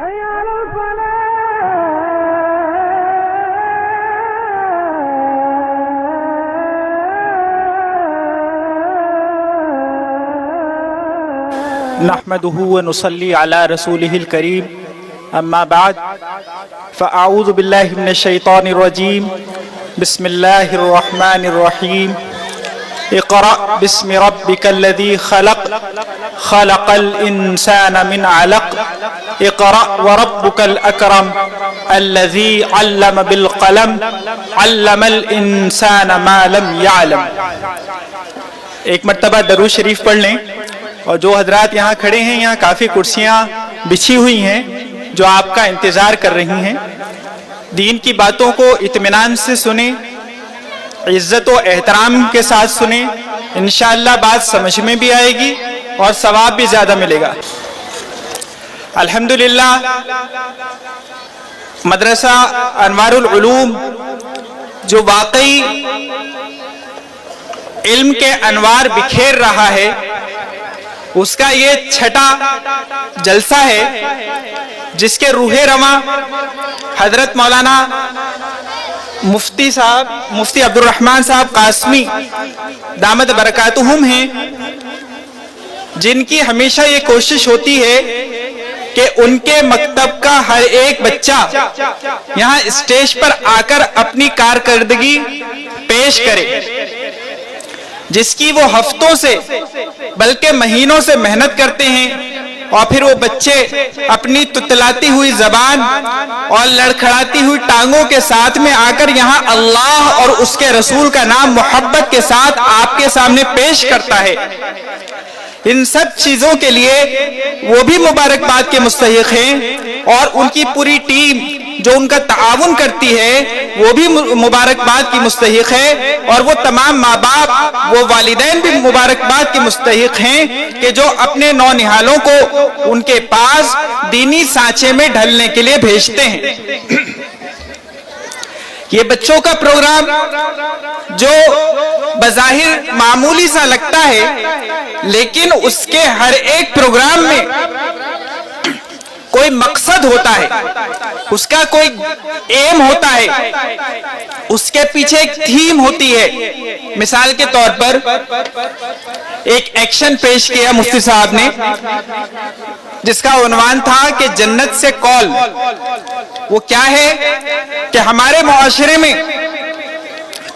نحمده ونصلي على رسوله الكريم اما بعد فاعوذ بالله من الشيطان الرجيم بسم الله الرحمن الرحيم اقرأ باسم ربك الذي خلق خلق الانسان من علق اقرأ وربك الاكرم الذي علم بالقلم علم الانسان ما لم يعلم۔ ایک مرتبہ درود شریف پڑھ لیں۔ اور جو حضرات یہاں کھڑے ہیں، یہاں کافی کرسیاں بچھی ہوئی ہیں جو آپ کا انتظار کر رہی ہیں۔ دین کی باتوں کو اطمینان سے سنیں، عزت و احترام کے ساتھ سنیں، انشاءاللہ بات سمجھ میں بھی آئے گی اور ثواب بھی زیادہ ملے گا۔ الحمدللہ مدرسہ انوار العلوم جو واقعی علم کے انوار بکھیر رہا ہے، اس کا یہ چھٹا جلسہ ہے جس کے روح رواں حضرت مولانا مفتی عبد الرحمن صاحب قاسمی دامت برکاتہم ہیں، جن کی ہمیشہ یہ کوشش ہوتی ہے کہ ان کے مکتب کا ہر ایک بچہ یہاں اسٹیج پر آ کر اپنی کارکردگی پیش کرے، جس کی وہ ہفتوں سے بلکہ مہینوں سے محنت کرتے ہیں، اور پھر وہ بچے اپنی تتلاتی ہوئی زبان اور لڑکھڑاتی ہوئی ٹانگوں کے ساتھ میں آ کر یہاں اللہ اور اس کے رسول کا نام محبت کے ساتھ آپ کے سامنے پیش کرتا ہے۔ ان سب چیزوں کے لیے وہ بھی مبارکباد کے مستحق ہیں، اور ان کی پوری ٹیم جو ان کا تعاون کرتی ہے وہ بھی مبارکباد کی مستحق ہے، اور وہ تمام ماں باپ، وہ والدین بھی مبارکباد کے مستحق ہیں کہ جو اپنے نونہالوں کو ان کے پاس دینی سانچے میں ڈھلنے کے لیے بھیجتے ہیں۔ یہ بچوں کا پروگرام جو بظاہر معمولی سا لگتا ہے، لیکن اس کے ہر ایک پروگرام میں کوئی مقصد ہوتا ہے، اس کا کوئی ایم ہوتا ہے، اس کے پیچھے ایک تھیم ہوتی ہے۔ مثال کے طور پر ایک ایکشن پیش کیا مفتی صاحب نے جس کا عنوان تھا کہ جنت سے کال۔ وہ کیا ہے کہ ہمارے معاشرے میں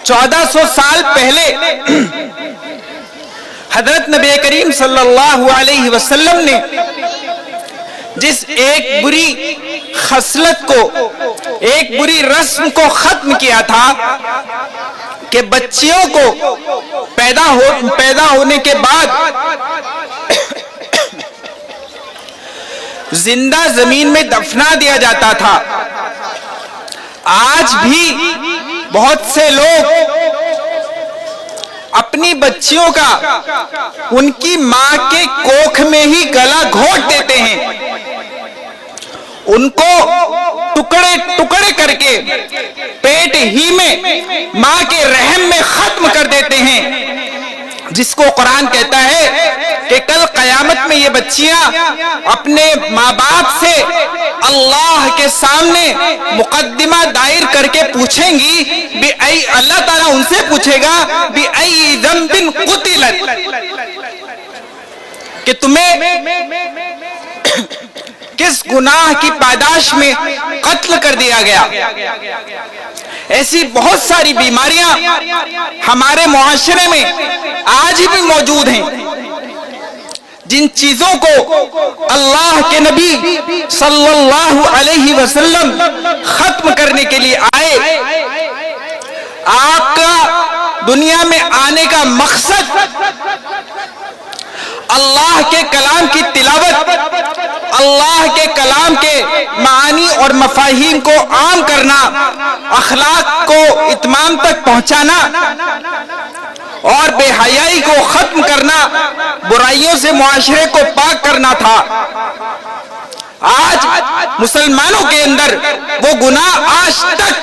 1400 سال پہلے حضرت نبی کریم صلی اللہ علیہ وسلم نے جس ایک بری خصلت کو، ایک بری رسم کو ختم کیا تھا کہ بچیوں کو پیدا ہونے کے بعد زندہ زمین میں دفنا دیا جاتا تھا، آج بھی بہت سے لوگ اپنی بچیوں کا ان کی ماں کے کوکھ میں ہی گلا گھونٹ دیتے ہیں، ان کو ٹکڑے ٹکڑے کر کے پیٹ ہی میں ماں کے رحم میں ختم کر دیتے ہیں، جس کو قرآن کہتا ہے کہ کل قیامت میں یہ بچیاں اپنے ماں باپ سے اللہ کے سامنے مقدمہ دائر کر کے پوچھیں گی، اللہ تعالیٰ ان سے پوچھے گا بِأَيِّ ذَنْبٍ قُتِلَتْ، کہ تمہیں کس گناہ کی پاداش میں قتل کر دیا گیا۔ ایسی بہت ساری بیماریاں ہمارے معاشرے میں آج بھی موجود ہیں، جن چیزوں کو اللہ کے نبی صلی اللہ علیہ وسلم ختم کرنے کے لیے آئے۔ آپ کا دنیا میں آنے کا مقصد اللہ کے کلام کی تلاوت، اللہ کے کلام کے معانی اور مفاہیم کو عام کرنا، اخلاق کو اتمام تک پہنچانا اور بے حیائی کو ختم کرنا، برائیوں سے معاشرے کو پاک کرنا تھا۔ آج مسلمانوں کے اندر وہ گناہ آج تک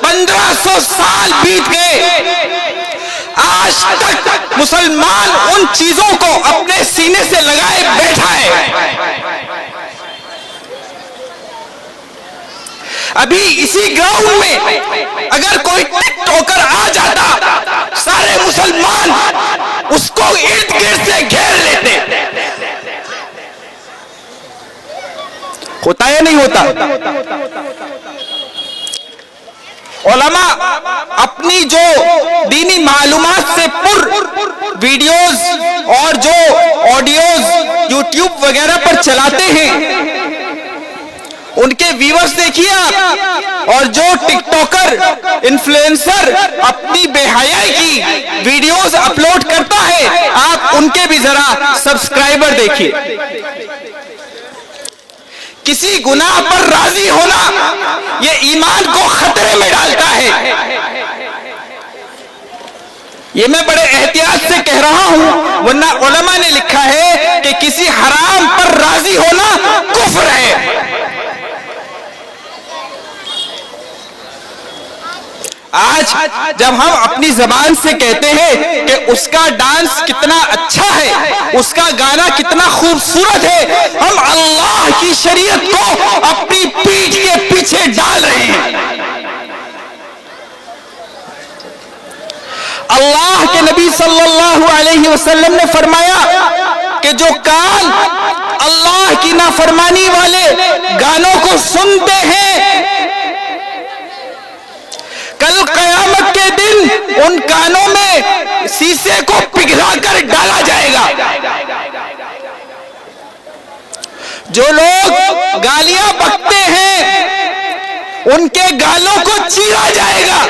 1500 سال بیت گئے، آج تک مسلمان ان چیزوں کو اپنے سینے سے لگائے بیٹھا ہے۔ ابھی اسی گراؤنڈ میں اگر کوئی ٹک ٹوکر آ جاتا سارے مسلمان اس کو ارد گرد سے گھیر لیتے. ہوتا یا نہیں ہوتا؟ علماء اپنی جو دینی معلومات سے پر ویڈیوز اور جو آڈیوز یوٹیوب وغیرہ پر چلاتے ہیں ان کے ویورز دیکھیے آپ، اور جو ٹک ٹاکر انفلوئنسر اپنی بے حیائی کی ویڈیوز اپلوڈ کرتا ہے آپ ان کے بھی ذرا سبسکرائبر دیکھیے. کسی گناہ پر راضی ہونا یہ ایمان کو خطرے میں ڈالتا ہے. یہ میں بڑے احتیاط سے کہہ رہا ہوں، ورنہ علماء نے لکھا ہے کہ کسی حرام پر راضی ہونا کفر ہے. آج جب ہم اپنی زبان سے کہتے ہیں کہ اس کا ڈانس کتنا اچھا ہے، اس کا گانا کتنا خوبصورت ہے، ہم اللہ کی شریعت کو اپنی پیٹھ کے پیچھے ڈال رہے ہیں. اللہ کے نبی صلی اللہ علیہ وسلم نے فرمایا کہ جو کان اللہ کی نافرمانی والے گانوں کو سنتے ہیں کل قیامت کے دن ان کانوں میں سیسے کو پگھلا کر ڈالا جائے گا. جو لوگ گالیاں بکتے ہیں ان کے گالوں کو چیرا جائے گا.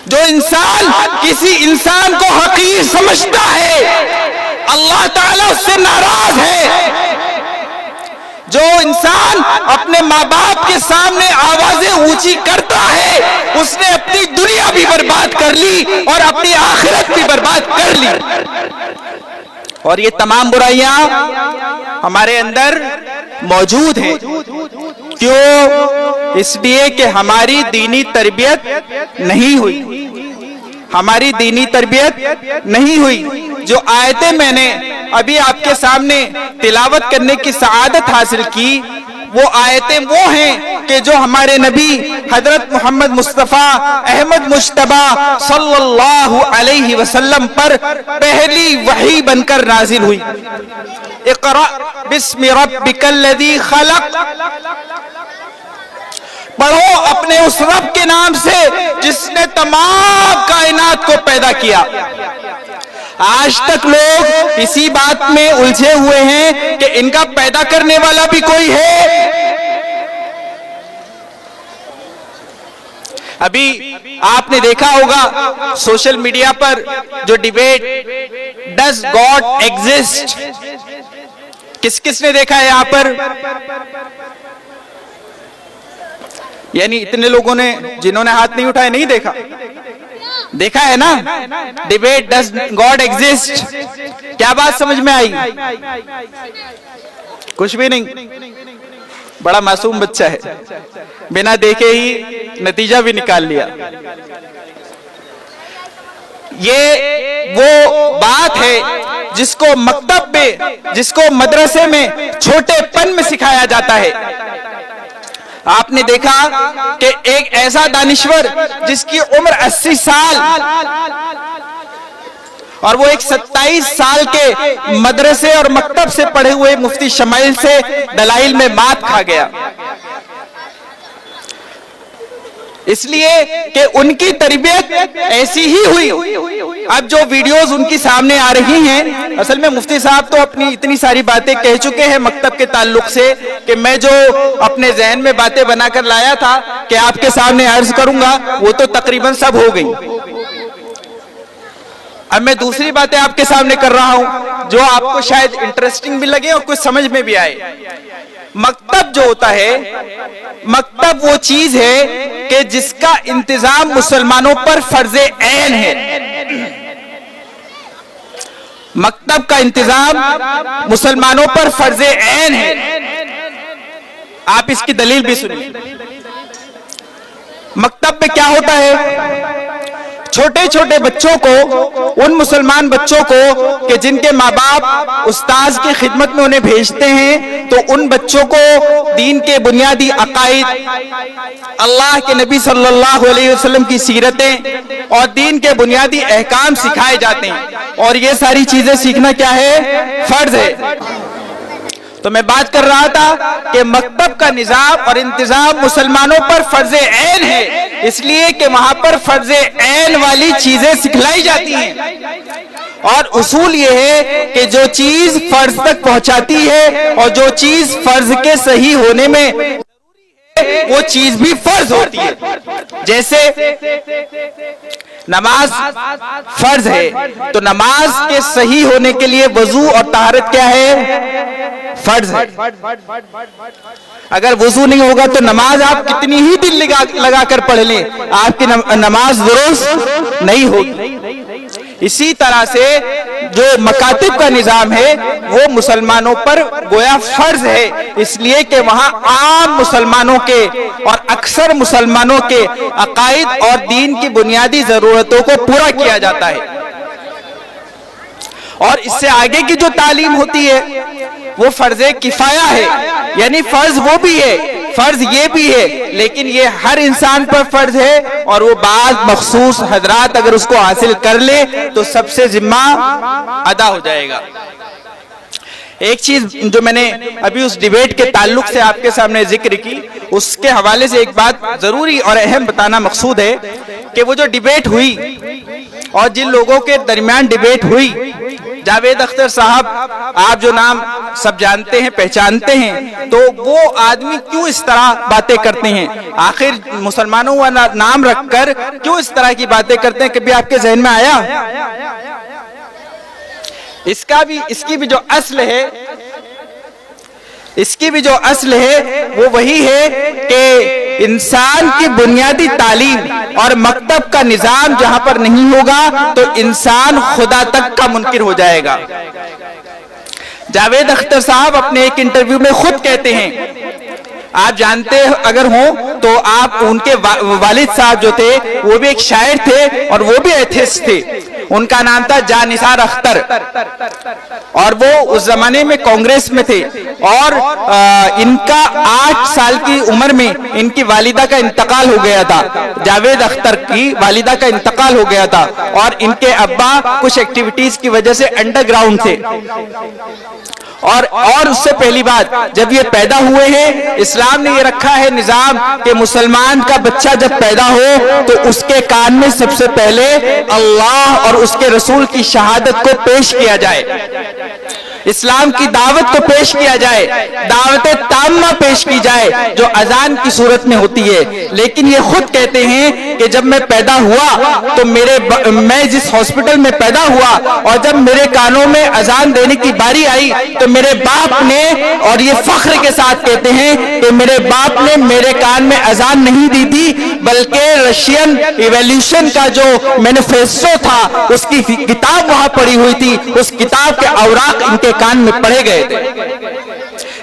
جو انسان کسی انسان کو حقیر سمجھتا ہے اللہ تعالیٰ اس سے ناراض ہے. جو انسان اپنے ماں باپ کے سامنے آوازیں اونچی کرتا ہے اس نے اپنی دنیا بھی برباد کر لی اور اپنی آخرت بھی برباد کر لی. اور یہ تمام برائیاں ہمارے اندر موجود ہیں. کیوں؟ اس لیے کہ ہماری دینی تربیت نہیں ہوئی. ہماری دینی تربیت نہیں ہوئی. جو آیتیں میں نے ابھی آپ کے سامنے تلاوت کرنے کی سعادت حاصل کی وہ آیتیں وہ ہیں کہ جو ہمارے نبی حضرت محمد مصطفیٰ احمد مجتبی صلی اللہ علیہ وسلم پر پہلی وحی بن کر نازل ہوئی. اقرأ بسم ربک الذی خلق، پڑھو اپنے اس رب کے نام سے جس نے تمام کائنات کو پیدا کیا. آج تک لوگ اسی بات میں الجھے ہوئے ہیں کہ ان کا پیدا کرنے والا بھی کوئی ہے. ابھی آپ نے دیکھا ہوگا سوشل میڈیا پر جو ڈیبیٹ ڈز گاڈ ایگزسٹ، کس کس نے دیکھا ہے یہاں پر؟ یعنی اتنے لوگوں نے جنہوں نے ہاتھ نہیں اٹھائے نہیں دیکھا؟ دیکھا ہے نا؟ Debate does God exist. کیا بات سمجھ میں آئی؟ کچھ بھی نہیں. بڑا معصوم بچہ ہے، بنا دیکھے ہی نتیجہ بھی نکال لیا. یہ وہ بات ہے جس کو مکتب میں، جس کو مدرسے میں چھوٹے پن میں سکھایا جاتا ہے. آپ نے دیکھا کہ ایک ایسا دانشور جس کی عمر 80 سال اور وہ ایک 27 سال کے مدرسے اور مکتب سے پڑھے ہوئے مفتی شمائل سے دلائل میں مات کھا گیا، اس لیے کہ ان کی تربیت ایسی ہی ہوئی. اب جو ویڈیوز ان کی سامنے آ رہی ہیں، اصل میں مفتی صاحب تو اپنی اتنی ساری باتیں کہہ چکے ہیں مکتب کے تعلق سے کہ میں جو اپنے ذہن میں باتیں بنا کر لایا تھا کہ آپ کے سامنے عرض کروں گا وہ تو تقریباً سب ہو گئی. اب میں دوسری باتیں آپ کے سامنے کر رہا ہوں جو آپ کو شاید انٹرسٹنگ بھی لگے اور کچھ سمجھ میں بھی آئے. مکتب جو ہوتا ہے، مکتب وہ چیز ہے کہ جس کا انتظام مسلمانوں پر فرض عین ہے. مکتب کا انتظام مسلمانوں پر فرض عین ہے. آپ اس کی دلیل بھی سنیے. مکتب میں کیا ہوتا ہے؟ چھوٹے چھوٹے بچوں کو, ان مسلمان بچوں کو کہ جن کے ماں باپ استاذ کی خدمت میں انہیں بھیجتے ہیں, تو ان بچوں کو دین کے بنیادی عقائد, اللہ کے نبی صلی اللہ علیہ وسلم کی سیرتیں اور دین کے بنیادی احکام سکھائے جاتے ہیں, اور یہ ساری چیزیں سیکھنا کیا ہے؟ فرض ہے. تو میں بات کر رہا تھا کہ مکتب کا نظام اور انتظام مسلمانوں پر فرض عین ہے, اس لیے کہ وہاں پر فرض عین والی چیزیں سکھلائی جاتی ہیں, اور اصول یہ ہے کہ جو چیز فرض تک پہنچاتی ہے اور جو چیز فرض کے صحیح ہونے میں وہ چیز بھی فرض ہوتی ہے. جیسے نماز فرض ہے, تو نماز کے صحیح ہونے کے لیے وضو اور طہارت کیا ہے؟ فرض ہے. اگر وضو نہیں ہوگا تو نماز آپ کتنی ہی دل لگا کر پڑھ لیں, آپ کی نماز درست نہیں ہوگی. اسی طرح سے جو مکاتب کا نظام ہے وہ مسلمانوں پر گویا فرض ہے, اس لیے کہ وہاں عام مسلمانوں کے اور اکثر مسلمانوں کے عقائد اور دین کی بنیادی ضرورتوں کو پورا کیا جاتا ہے. اور اس سے آگے کی جو تعلیم ہوتی ہے وہ فرض کفایہ ہے, یعنی فرض وہ بھی ہے, فرض یہ بھی ہے, لیکن یہ ہر انسان پر فرض ہے, اور وہ بعض مخصوص حضرات اگر اس کو حاصل کر لے تو سب سے ذمہ ادا ہو جائے گا. ایک چیز جو میں نے ابھی اس ڈیبیٹ کے تعلق سے آپ کے سامنے ذکر کی, اس کے حوالے سے ایک بات ضروری اور اہم بتانا مقصود ہے کہ وہ جو ڈیبیٹ ہوئی اور جن لوگوں کے درمیان ڈیبیٹ ہوئی, جاوید اختر صاحب آپ جو نام سب جانتے ہیں پہچانتے ہیں, تو وہ آدمی کیوں اس طرح باتیں کرتے ہیں؟ آخر مسلمانوں کا نام رکھ کر کیوں اس طرح کی باتیں کرتے ہیں؟ کبھی آپ کے ذہن میں آیا؟ اس کی بھی جو اصل ہے, اس کی بھی جو اصل ہے وہ وہی ہے کہ انسان کی بنیادی تعلیم اور مکتب کا نظام جہاں پر نہیں ہوگا تو انسان خدا تک کا منکر ہو جائے گا. جاوید اختر صاحب اپنے ایک انٹرویو میں خود کہتے ہیں, آپ جانتے اگر ہوں تو آپ ان کے والد صاحب جو تھے وہ بھی ایک شاعر تھے اور وہ بھی ایتھسٹ تھے, ان کا نام تھا جان نثار اختر, اور وہ اس زمانے میں کانگریس میں تھے, اور ان کا 8 سال کی عمر میں ان کی والدہ کا انتقال ہو گیا تھا. جاوید اختر کی والدہ کا انتقال ہو گیا تھا, اور ان کے ابا کچھ ایکٹیویٹیز کی وجہ سے انڈر گراؤنڈ تھے. اور اس سے پہلی بات, جب یہ پیدا ہوئے ہیں اسلام نے یہ رکھا ہے نظام کہ مسلمان کا بچہ جب پیدا ہو تو اس کے کان میں سب سے پہلے اللہ اور اس کے رسول کی شہادت کو پیش کیا جائے, اسلام کی دعوت کو پیش کیا جائے, دعوت تامہ پیش کی جائے جو اذان کی صورت میں ہوتی ہے. لیکن یہ خود کہتے ہیں کہ جب میں پیدا ہوا تو میں جس ہاسپٹل میں پیدا ہوا اور جب میرے کانوں میں اذان دینے کی باری آئی تو میرے باپ نے, اور یہ فخر کے ساتھ کہتے ہیں کہ میرے باپ نے میرے کان میں اذان نہیں دی تھی بلکہ رشین ایولیوشن کا جو مینیفیسٹو تھا اس کی کتاب وہاں پڑی ہوئی تھی, اس کتاب کے اوراق ان کے کان میں پڑے گئے تھے.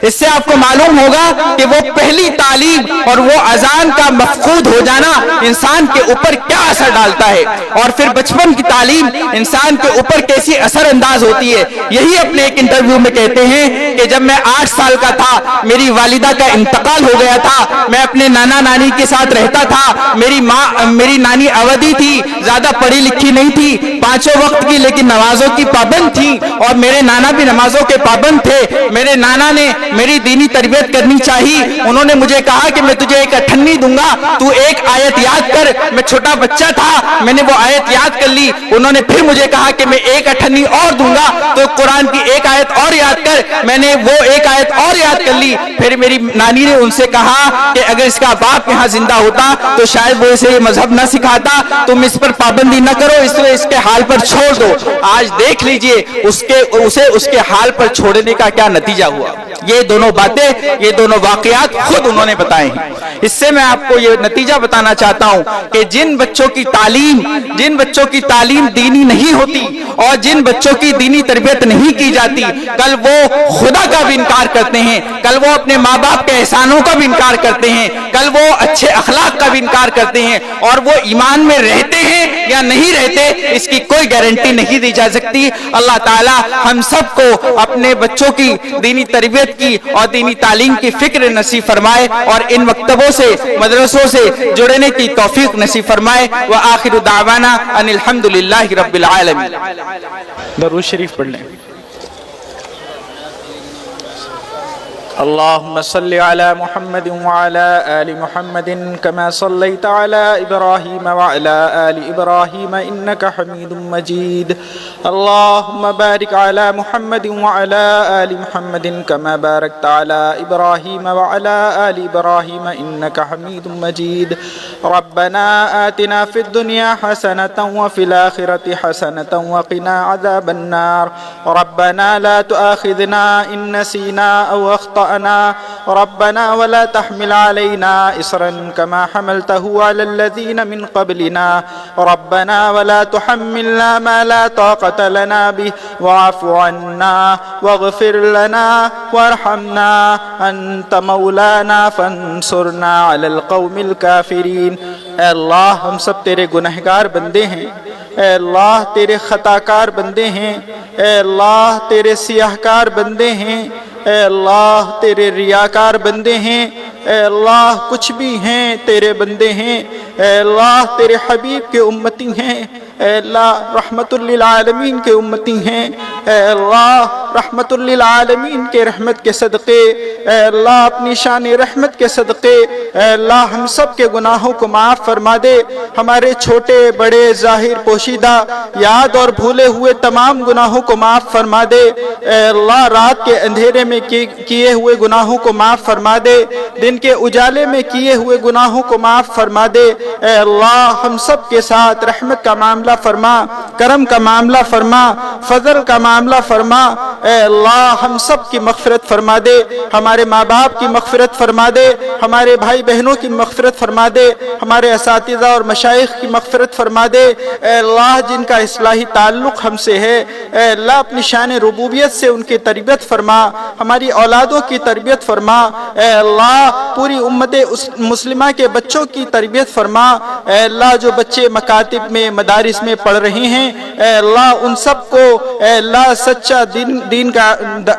اس سے آپ کو معلوم ہوگا کہ وہ پہلی تعلیم اور وہ اذان کا مفقود ہو جانا انسان کے اوپر کیا اثر ڈالتا ہے, اور پھر بچپن کی تعلیم انسان کے اوپر کیسی اثر انداز ہوتی ہے. یہی اپنے ایک انٹرویو میں کہتے ہیں کہ جب میں 8 سال کا تھا میری والدہ کا انتقال ہو گیا تھا, میں اپنے نانا نانی کے ساتھ رہتا تھا, میری نانی اودھی تھی, زیادہ پڑھی لکھی نہیں تھی, 5 وقت کی لیکن نمازوں کی پابند تھی, اور میرے نانا بھی نمازوں کے پابند تھے. میرے نانا نے میری دینی تربیت کرنی چاہیے, انہوں نے مجھے کہا کہ میں تجھے ایک 98 دوں گا, تو ایک آیت یاد کر. میں چھوٹا بچہ تھا, میں نے وہ آیت یاد کر لی. انہوں نے پھر مجھے کہا کہ میں ایک 98 اور دوں گا, تو قرآن کی ایک آیت اور یاد کر. میں نے وہ ایک آیت اور یاد کر لی. پھر میری نانی نے ان سے کہا کہ اگر اس کا باپ یہاں زندہ ہوتا تو شاید وہ اسے یہ مذہب نہ سکھاتا, تم اس پر پابندی نہ کرو, اس کے حال پر چھوڑ دو. آج دیکھ لیجئے اسے اس کے حال پر چھوڑنے کا کیا نتیجہ ہوا. یہ دونوں باتیں, یہ دونوں واقعات خود انہوں نے بتائے ہیں. اس سے میں آپ کو یہ نتیجہ بتانا چاہتا ہوں کہ جن بچوں کی تعلیم دینی نہیں ہوتی اور جن بچوں کی دینی تربیت نہیں کی جاتی, کل وہ خدا خدا کا بھی انکار کرتے ہیں، کل وہ اپنے ماں باپ کے احسانوں کا بھی انکار کرتے ہیں، کل وہ اچھے اخلاق کا بھی انکار کرتے ہیں، اور وہ ایمان میں رہتے ہیں یا نہیں رہتے اس کی کوئی گارنٹی نہیں دی جا سکتی۔ اللہ تعالی ہم سب کو اپنے بچوں کی دینی تربیت کی اور دینی تعلیم کی فکر نصیب فرمائے، اور ان مکتبوں سے مدرسوں سے جڑنے کی توفیق نصیب فرمائے۔ وآخر دعوانا ان الحمدللہ رب العالمین۔ درود شریف پڑھ لیں۔ اللهم صل على محمد وعلى آل محمد كما صليت على إبراهيم وعلى آل إبراهيم إنك حميد مجيد اللهم بارك على محمد وعلى آل محمد كما باركت على إبراهيم وعلى آل إبراهيم إنك حميد مجيد ربنا آتنا في الدنيا حسنة وفي الآخرة حسنة وقنا عذاب النار ربنا لا تؤاخذنا إن نسينا أو أخطأنا ربنا ولا تحمل علينا إصرا كما حملته على الذين من قبلنا ربنا ولا تحملنا ما لا طاقة لنا به واعف عنا واغفر لنا وارحمنا أنت مولانا فانصرنا على القوم الكافرين۔ اے اللہ ہم سب تیرے گنہگار بندے ہیں، اے اللہ تیرے خطاکار بندے ہیں، اے اللہ تیرے سیاہکار بندے ہیں، اے اللہ تیرے ریاکار بندے ہیں، اے اللہ کچھ بھی ہیں تیرے بندے ہیں، اے اللہ تیرے حبیب کے امتی ہیں، اے اللہ رحمت للعالمین کے امتی ہیں، اے اللہ رحمت للعالمین کے رحمت کے صدقے، اے اللہ اپنی شان رحمت کے صدقے اے اللہ ہم سب کے گناہوں کو معاف فرما دے، ہمارے چھوٹے بڑے ظاہر پوشیدہ یاد اور بھولے ہوئے تمام گناہوں کو معاف فرما دے، اے اللہ رات کے اندھیرے میں کیے ہوئے گناہوں کو معاف فرما دے، دن کے اجالے میں کیے ہوئے گناہوں کو معاف فرما دے، اے اللہ ہم سب کے ساتھ رحمت کا معاملہ فرما، کرم کا معاملہ فرما، فضل کا معاملہ فرما، اے اللہ ہم سب کی مغفرت فرما دے، ہمارے ماں باپ کی مغفرت فرما دے، ہمارے بھائی بہنوں کی مغفرت فرما دے، ہمارے اساتذہ اور مشائخ کی مغفرت فرما دے، اے اللہ جن کا اصلاحی تعلق ہم سے ہے، اے اللہ اپنی شان ربوبیت سے ان کی تربیت فرما، ہماری اولادوں کی تربیت فرما، اے اللہ پوری امت مسلمہ کے بچوں کی تربیت فرما، اے اللہ جو بچے مکاتب میں مدارس میں پڑھ رہے ہیں اے اللہ ان سب کو اے اللہ سچا دین کا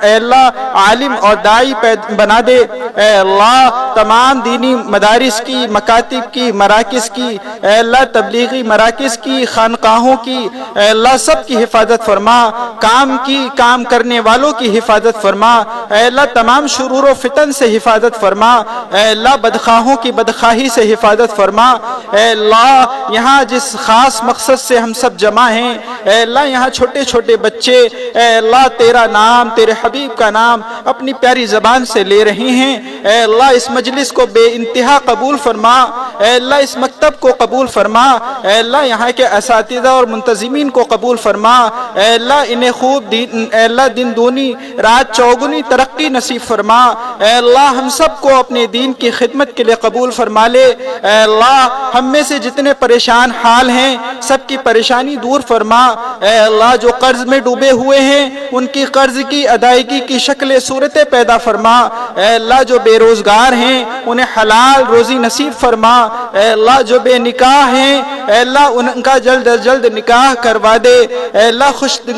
اے اللہ عالم اور داعی بنا دے، اے اللہ تمام دینی مدارس کی مکاتب کی مراکز کی اے اللہ تبلیغی مراکز کی خانقاہوں کی اے اللہ سب کی حفاظت فرما، کام کرنے والوں کی حفاظت فرما، اے اللہ تمام شرور و فتن سے حفاظت فرما، اے اللہ بدخواہوں کی بدخواہی سے حفاظت فرما، اے اللہ یہاں جس خاص مقصد سے ہم سب جمع ہیں اے اللہ یہاں چھوٹے چھوٹے بچے اے اللہ تیرا نام تیرے حبیب کا نام اپنی پیاری زبان سے لے رہے ہیں، اے اللہ اس مجلس کو بے انتہا قبول فرما، اے اللہ اس مکتب کو قبول فرما، اے اللہ یہاں کے اساتذہ اور منتظمین کو قبول فرما، اے اللہ انہیں خوب اے اللہ دن دونی رات چوگنی ترقی نصیب فرما، اے اللہ ہم سب کو اپنے دین کی خدمت کے لیے قبول فرما لے، اے اللہ ہم میں سے جتنے پریشان حال ہیں سب کی پریشانی دور فرما، اے اللہ جو قرض میں ڈوبے ہوئے ہیں ان کی قرض کی ادائیگی کی شکل صورتیں پیدا فرما، اے اللہ جو بے روزگار ہیں انہیں حلال روزی نصیب فرما، اے اللہ جو بے نکاح ہیں اے اللہ ان کا جلد از جلد نکاح کروا دے، اے اللہ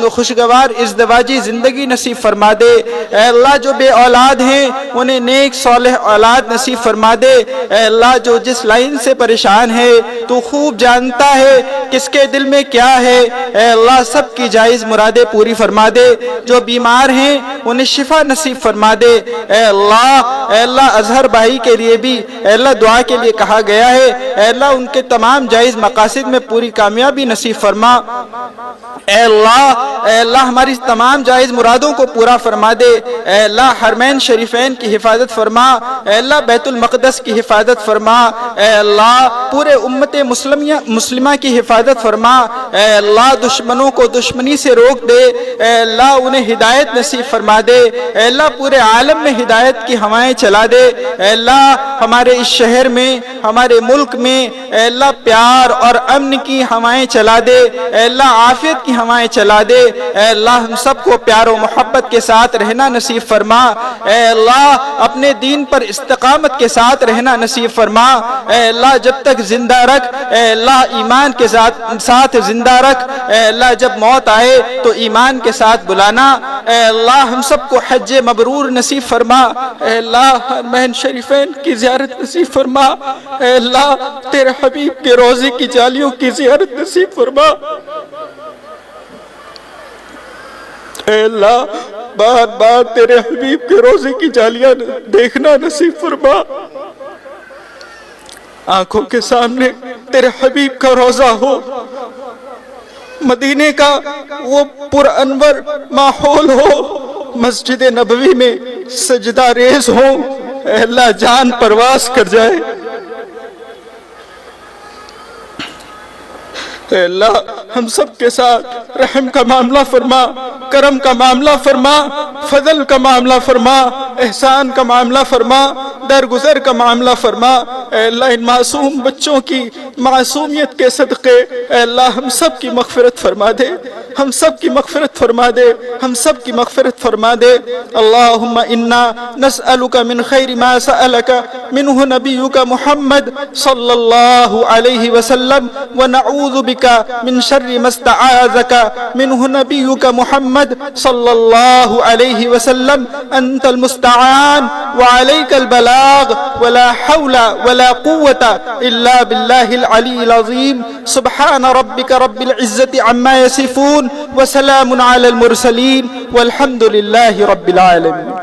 خوشگوار ازدواجی زندگی نصیب فرما دے، اے اللہ جو بے اولاد ہیں انہیں نیک صالح اولاد نصیب فرما دے، اے اللہ جو جس لائن سے پریشان ہے تو خوب جانتا ہے کس کے دل میں کیا ہے، اے اللہ سب کی جائز مرادیں پوری فرما دے، جو بیمار ہیں انہیں شفا نصیب فرما دے، اے اللہ اظہر بھائی کے لیے بھی اے اللہ دعا کے لیے کہا گیا ہے، اے اللہ ان کے تمام جائز مقاصد میں پوری کامیابی نصیب فرما، اے اللہ ہماری تمام جائز مرادوں کو پورا فرما دے، اے اللہ حرمین شریفین کی حفاظت فرما، اے اللہ بیت المقدس کی حفاظت فرما، اے اللہ پورے امت مسلمہ کی حفاظت فرما، اے اللہ دشمنوں کو دشمنی سے روک دے، اے اللہ انہیں ہدایت نصیب فرما دے، اے اللہ پورے عالم میں ہدایت کی ہوائیں چلا دے، اے اللہ ہمارے اس شہر میں ہمارے ملک میں اے اللہ پیار اور امن کی ہوائیں چلا دے، اے اللہ عافیت کی کی ہوائیں چلا دے۔ اے اللہ ہم سب کو پیار و محبت کے ساتھ رہنا نصیب فرما۔ اے اللہ اپنے دین پر استقامت کے ساتھ رہنا نصیب فرما۔ اے اللہ جب تک زندہ رکھ، اے اللہ ایمان کے ساتھ زندہ رکھ۔ اے اللہ جب موت آئے تو ایمان کے ساتھ بلانا۔ اے اللہ ہم سب کو حج مبرور نصیب فرما۔ اے اللہ حرمین شریفین کی زیارت نصیب فرما۔ اے اللہ تیرے حبیب کے روضے کی جالیوں کی زیارت نصیب فرما۔ اے اللہ بار بار تیرے حبیب کے روضے کی جالیاں دیکھنا نصیب فرما۔ آنکھوں کے سامنے تیرے حبیب کا روضہ ہو، مدینے کا وہ پر انور ماحول ہو، مسجد نبوی میں سجدہ ریز ہو۔ اے اللہ جان پرواز کر جائے۔ اے اللہ ہم سب کے ساتھ رحم کا معاملہ فرما، کرم کا معاملہ فرما، فضل کا معاملہ فرما، احسان کا معاملہ فرما، درگزر کا معاملہ فرما۔ اے اللہ ان معصوم بچوں کی معصومیت کے صدقے اے اللہ ہم سب کی مغفرت فرما دے، ہم سب کی مغفرت فرما دے، ہم سب کی مغفرت فرما دے۔ اللہم انا نسألک من خیر ما سألک منہ نبیک محمد صلی اللہ علیہ وسلم ونعوذ بک من شر ما استعاذک منہ نبیک محمد صلی اللہ علیہ وسلم۔ انت المستعان وعلیک البلاغ ولا حول ولا قوة الا باللہ العلی العظیم۔ سبحان ربک رب العزة عما یصفون وسلام علی المرسلین والحمد للہ رب العالمین۔